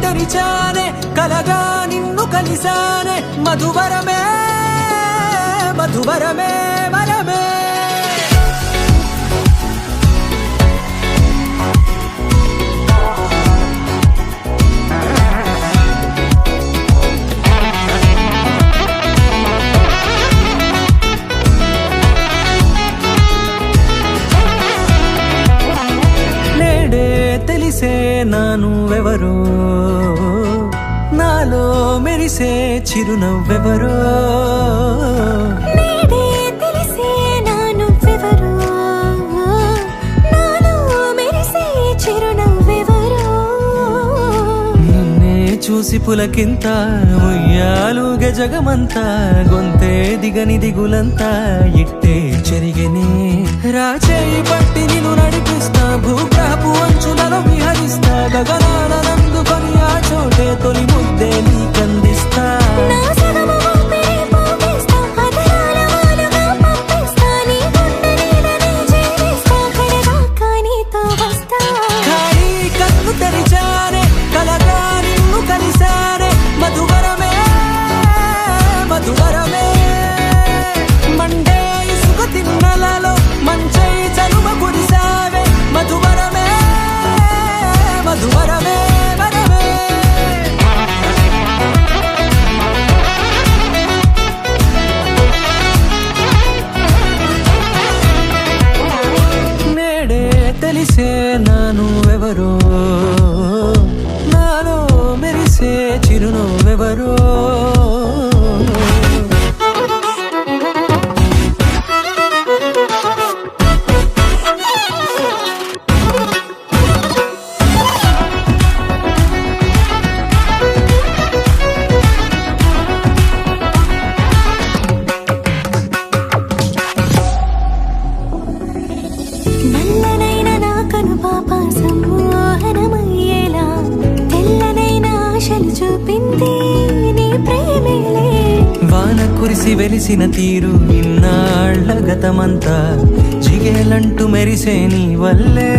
తెరిచానే కలగా నిన్ను కలిసానే మధువరమే మధువరమే వరమే తెలిసే నానువెవరో నాలో మెరిసే చిరునవ్వెవరో నేడే తెలిసే నానువెవరో నాలో మెరిసే చిరునవ్వెవరో నిన్నే చూసి పులకింత ఉయ్యాలుగ జగమంతా గొంతే దిగని దిగులంతా ఇట్టే చెరిగనే రాచేయి పట్టి నిన్ను నడిపిస్తా భూగ్రహపు అంచులలో విహరిస్తా గగనాల నందుకొని ఆ చోటే తొలి ముద్దే నీకందిస్తా నా సగము ఊపిరి పోగేస్తా అదరాల వాలుగా పంపిస్తా నీ గుండె నీడనే చేరేస్తా కడదాకా నీతో వస్తా ఖాళీ కన్ను తెరిచానే కలగా నిన్ను కలిసానే మధువరమే మధువరమే మండే ఇసుక తిన్నలలో మంచై చలువ కురిసావే మధువరమే మధువరమే వరమే నేడే తెలిసే నానువెవరో నాలో మెరిసే చిరునవ్వెవరో నల్లనైన నా కనుపాప సమ్మోహనమయ్యేలా తెల్లనైన ఆశలు చూపింది నీ ప్రేమేలే వాన కురిసి వెలిసిన తీరు ఇన్నాళ్ల గతమంతా జిగేలంటూ మెరిసే నీ వల్లే